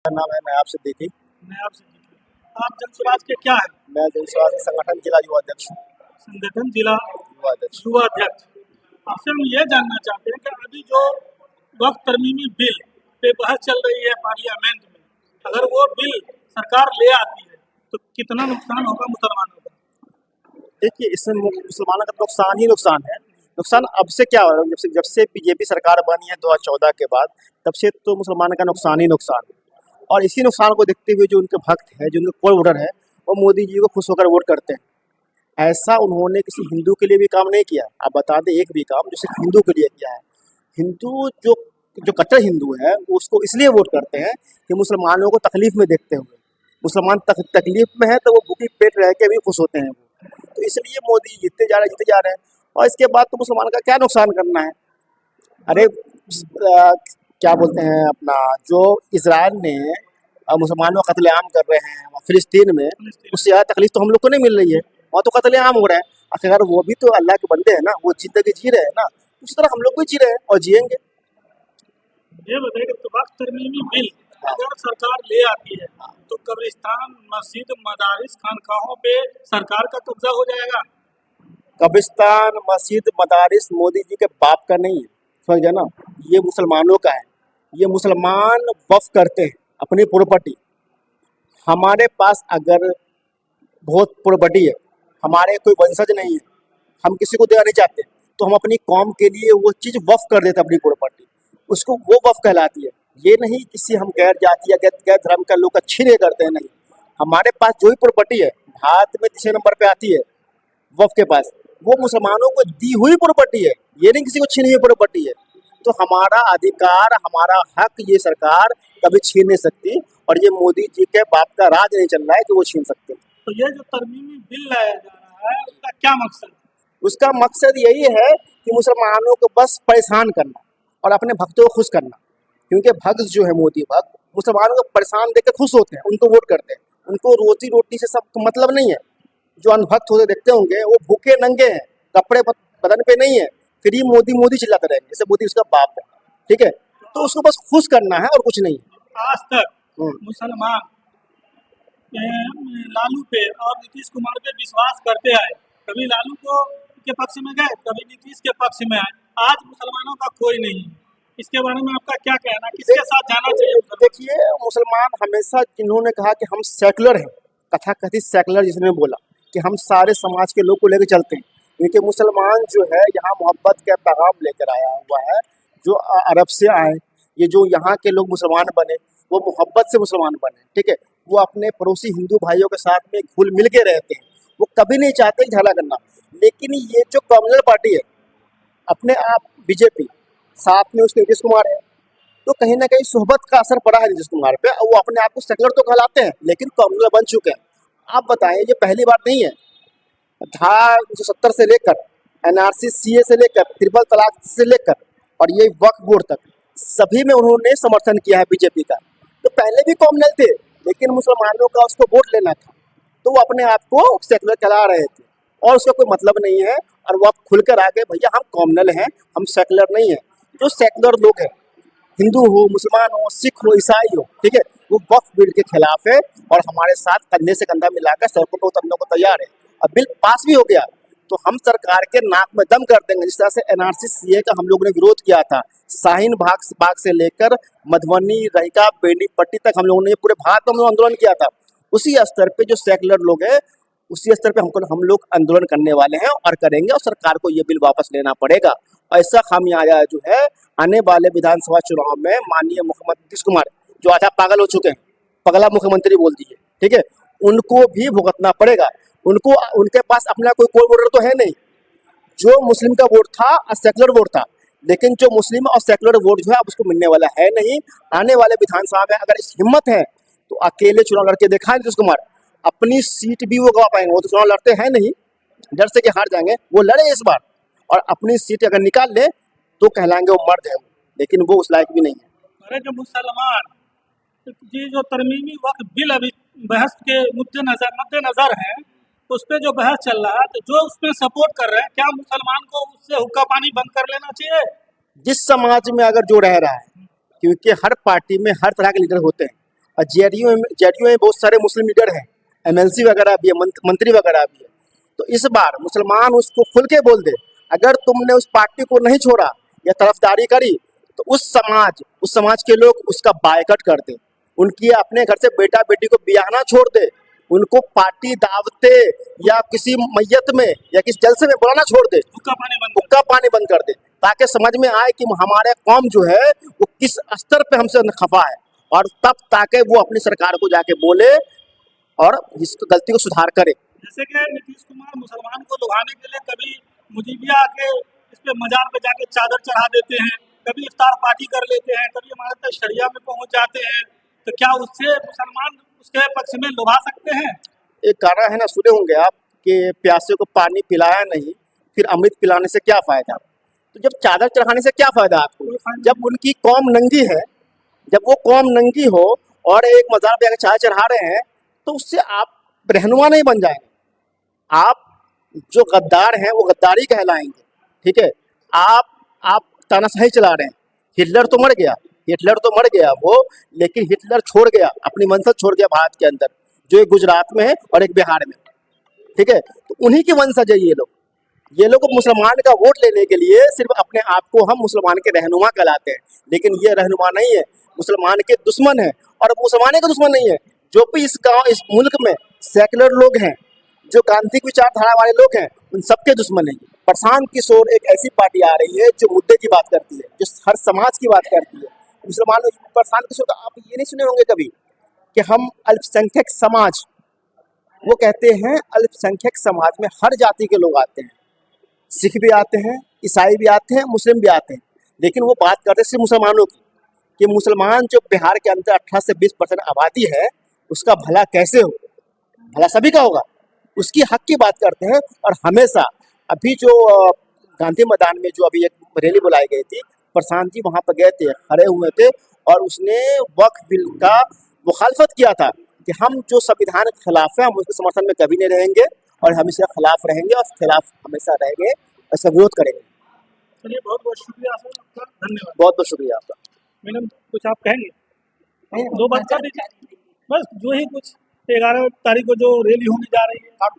मेरा नाम है नायाब सिद्दीकी। नायाब सिद्दीकी। आप जन स्वराज के क्या है? मैं जन स्वराज संगठन जिला युवा अध्यक्ष हूँ। संगठन जिला युवा अध्यक्ष। युवा अध्यक्ष। आपसे हम ये जानना चाहते हैं कि अभी जो वक्त तरमीमी बिल पे बहस चल रही है पार्लियामेंट में, अगर वो बिल सरकार ले आती है तो कितना नुकसान होगा मुसलमानों का? देखिए, इसमें मुसलमानों का नुकसान ही नुकसान है। नुकसान अब से क्या हो रहा है, जब से बीजेपी सरकार बनी है 2014 के बाद, तब से तो मुसलमानों का नुकसान ही नुकसान है। और इसी नुकसान को देखते हुए जो उनके भक्त है, जो उनके कोर वोटर है, वो मोदी जी को खुश होकर वोट करते हैं। ऐसा उन्होंने किसी हिंदू के लिए भी काम नहीं किया। आप बता दें एक भी काम जो सिर्फ हिंदू के लिए किया है। हिंदू जो जो कट्टर हिंदू है, वो उसको इसलिए वोट करते हैं कि मुसलमानों को तकलीफ में देखते हुए, मुसलमान तकलीफ में है तो वो भूखी पेट रह के भी खुश होते हैं वो। तो इसलिए मोदी जीतते जा रहे हैं। और इसके बाद तो मुसलमान का क्या नुकसान करना है। अरे क्या बोलते हैं अपना, जो इजराइल ने मुसलमानों का कत्लेआम कर रहे हैं फिलिस्तीन में, उससे ज़्यादा तकलीफ तो हम लोग को नहीं मिल रही है। वहाँ तो कत्लेआम हो रहा है। अगर वो भी तो अल्लाह के बंदे हैं ना, वो जिंदगी जी रहे हैं ना, उस तरह हम लोग भी जी रहे हैं और जिएंगे। ये बताइए कि वक्त तरमीमी बिल अगर सरकार ले आती है तो कब्रिस्तान, मस्जिद, मदारिस, खानकाहों पे सरकार का कब्जा हो जाएगा। कब्रिस्तान, मस्जिद, मदारिस मोदी जी के बाप का नहीं है, समझ गए ना। ये मुसलमानों का है। ये मुसलमान वक्फ करते हैं अपनी प्रॉपर्टी। हमारे पास अगर बहुत प्रॉपर्टी है, हमारे कोई वंशज नहीं है, हम किसी को देना नहीं चाहते, तो हम अपनी कौम के लिए वो चीज़ वक्फ कर देते हैं अपनी प्रॉपर्टी। उसको वो वक्फ कहलाती है। ये नहीं किसी हम गैर जाति या गैर धर्म का लोग छीने करते हैं, नहीं। हमारे पास जो भी प्रॉपर्टी है, भारत में तीसरे नंबर पे आती है वक्फ के पास, वो मुसलमानों को दी हुई प्रॉपर्टी है। ये नहीं किसी को छीनी हुई प्रॉपर्टी है। तो हमारा अधिकार, हमारा हक ये सरकार कभी छीन नहीं सकती। और ये मोदी जी के बाप का राज नहीं चल रहा है कि वो छीन सकते हैं। तो ये जो तरमीमी बिल लाया जा रहा है उसका क्या मकसद? उसका मकसद यही है कि मुसलमानों को बस परेशान करना और अपने भक्तों को खुश करना। क्योंकि भक्त जो है मोदी भक्त, मुसलमानों को परेशान देख के खुश होते हैं, उनको वोट करते हैं। उनको रोजी रोटी से सब मतलब नहीं है। जो अनभक्त होते देखते होंगे, वो भूखे नंगे हैं, कपड़े बदन पे नहीं है, फिर ही मोदी मोदी चिल्लाते रहेंगे जैसे मोदी उसका बाप है। ठीक है, तो उसको बस खुश करना है और कुछ नहीं। आज तक मुसलमान लालू पे और नीतीश कुमार पे विश्वास करते आए, कभी लालू को के पक्ष में गए, कभी नीतीश के पक्ष में आए। आज मुसलमानों का कोई नहीं है। इसके बारे में आपका क्या कहना, किसके साथ जाना चाहिए? देखिए, मुसलमान हमेशा जिन्होंने कहा कि हम सेकुलर हैं, तथाकथित सेकुलर जिसने बोला कि हम सारे समाज के लोग को लेकर चलते हैं, क्योंकि मुसलमान जो है यहाँ मोहब्बत का पैगाम लेकर आया हुआ है। जो अरब से आए, ये जो यहाँ के लोग मुसलमान बने, वो मोहब्बत से मुसलमान बने। ठीक है, वो अपने पड़ोसी हिंदू भाइयों के साथ में घुल मिल के रहते हैं। वो कभी नहीं चाहते झगड़ा करना। लेकिन ये जो कम्युनल पार्टी है, अपने आप बीजेपी, साथ में उसके नीतीश कुमार है, तो कहीं ना कहीं सोहबत का असर पड़ा है नीतीश कुमार पे। वो अपने आप को सेकुलर तो कहलाते हैं, लेकिन कम्युनल बन चुके हैं। आप बताएं, ये पहली बार नहीं है। धारा 170 से लेकर एनआरसी सीए से लेकर ट्रिपल तलाक से लेकर और ये वक्फ बोर्ड तक, सभी में उन्होंने समर्थन किया है बीजेपी का। तो पहले भी कॉमनल थे, लेकिन मुसलमानों का उसको वोट लेना था, तो वो अपने आप को सेकुलर कहला रहे थे और उसका कोई मतलब नहीं है। और वो अब खुलकर आ गए, भैया हम कॉमनल हैं, हम सेकुलर नहीं है। जो सेकुलर लोग हैं, हिंदू हो, मुसलमान हो, सिख हो, ईसाई हो, ठीक है, वो वक्फ बिल के खिलाफ है और हमारे साथ कंधे से कंधा मिलाकर सड़कों पर उतरने को तैयार है। अब बिल पास भी हो गया तो हम सरकार के नाक में दम कर देंगे। जिस तरह से एनआरसी सीए का हम लोगों ने विरोध किया था, शाहीन बाग से लेकर मधुबनी, रहिका, बेनीपट्टी तक हम लोगों ने पूरे भारत में आंदोलन किया था। उसी स्तर पे जो सेकुलर लोग हैं, उसी स्तर पे हम लोग आंदोलन करने वाले हैं और करेंगे, और सरकार को ये बिल वापस लेना पड़ेगा। ऐसा खामियाजा जो है आने वाले विधानसभा चुनाव में माननीय मुख्यमंत्री नीतीश कुमार, जो आधा पागल हो चुके हैं, पगला मुख्यमंत्री बोल दिए, ठीक है, उनको भी भुगतना पड़ेगा। उनको, उनके पास अपना कोई वोटर तो है नहीं। जो मुस्लिम का वोट था और सेकुलर वोट था, लेकिन जो मुस्लिम और सेकुलर वोट जो है अब उसको मिलने वाला है नहीं। आने वाले विधानसभा में अगर इस हिम्मत है तो अकेले चुनाव लड़के दिखाएं नीतीश कुमार, अपनी सीट भी वो गवा पाएंगे। वो तो चुनाव लड़ते हैं नहीं, डर से कि हार जाएंगे, वो लड़े इस बार और अपनी सीट अगर निकाल ले तो कहलाएंगे वो मर्द है, लेकिन वो उस लायक भी नहीं है। अरे जो मुसलमान ये जो तरमीमी वक्त बिल अभी बहस के मद्देनजर है, उस पर जो बहस चल रहा है, तो जो उसमें सपोर्ट कर रहे हैं, क्या मुसलमान को उससे हुक्का पानी बंद कर लेना चाहिए? जिस समाज में अगर जो रह रहा है, क्योंकि हर पार्टी में हर तरह के लीडर होते हैं, और जेडीयू में बहुत सारे मुस्लिम लीडर हैं, एमएलसी वगैरह भी है, मंत्री वगैरह भी है। तो इस बार मुसलमान उसको खुल के बोल दे, अगर तुमने उस पार्टी को नहीं छोड़ा या तरफदारी करी तो उस समाज के लोग उसका बायकॉट कर दे, उनकी अपने घर से बेटा बेटी को ब्याहना छोड़ दे, उनको पार्टी दावते या किसी मैयत में या किसी जलसे में बुलाना छोड़ दे, हुक्का पानी बंद कर दे, ताकि समझ में आए कि हमारे कौम जो है वो किस स्तर पे हमसे खफा है, और तब ताकि वो अपनी सरकार को जाके बोले और इस गलती को सुधार करे। जैसे कि नीतीश कुमार मुसलमान को लुभाने के लिए कभी मुजीबिया आके इस पे मजार पे जाके चादर चढ़ा देते हैं, कभी इफ्तार पार्टी कर लेते हैं, कभी हमारे तक शरिया में पहुंच जाते हैं, तो क्या उससे मुसलमान उसके पक्ष में लुभा सकते हैं? एक गाना है ना, सुने होंगे आप कि प्यासे को पानी पिलाया नहीं फिर अमृत पिलाने से क्या फायदा। तो जब चादर चढ़ाने से क्या फायदा आपको, जब उनकी कौम नंगी है, जब वो कौम नंगी हो और एक मजार पे आकर चादर चढ़ा रहे हैं, तो उससे आप रहनुमा नहीं बन जाएंगे, आप जो गद्दार हैं वो गद्दारी कहलाएंगे। ठीक है, आप तानाशाही चला रहे हैं। हिटलर तो मर गया वो, लेकिन हिटलर छोड़ गया अपनी वंशज छोड़ गया भारत के अंदर, जो एक गुजरात में है और एक बिहार में। ठीक है, तो उन्हीं की वंशज है ये लोग मुसलमान का वोट लेने के लिए सिर्फ अपने आप को हम मुसलमान के रहनुमा कहलाते हैं, लेकिन ये रहनुमा नहीं है, मुसलमान के दुश्मन है। और मुसलमान के दुश्मन नहीं है, जो भी इस मुल्क में सेकुलर लोग हैं, जो गांधी विचारधारा वाले लोग हैं, उन सबके दुश्मन है। प्रशांत किशोर एक ऐसी पार्टी आ रही है जो मुद्दे की बात करती है, जो हर समाज की बात करती है। मुसलमान प्रशांत किशोर का आप ये नहीं सुने होंगे कभी कि हम अल्पसंख्यक समाज, वो कहते हैं अल्पसंख्यक समाज में हर जाति के लोग आते हैं, सिख भी आते हैं, ईसाई भी आते हैं, मुस्लिम भी आते हैं, लेकिन वो बात करते हैं सिर्फ मुसलमानों की, कि मुसलमान जो बिहार के अंदर 18 से 20% आबादी है, उसका भला कैसे हो, भला सभी का होगा, उसकी हक की बात करते हैं। और हमेशा अभी जो गांधी मैदान में जो अभी एक रैली बुलाई गई थी, प्रशांत जी वहाँ पर गए थे, खड़े हुए थे, और उसने वक्फ बिल का मुखालफत किया था कि हम जो संविधान के खिलाफ है हम उसके समर्थन में कभी नहीं रहेंगे, और हम इसके खिलाफ रहेंगे और खिलाफ हमेशा रहेंगे, ऐसा विरोध करेंगे। चलिए, बहुत बहुत शुक्रिया सर आपका, धन्यवाद। बहुत बहुत शुक्रिया आपका। मैडम, कुछ आप कहेंगे? 2 बात कर दीजिए बस, जो ही कुछ 11 तारीख को जो रैली होने जा रही है, आप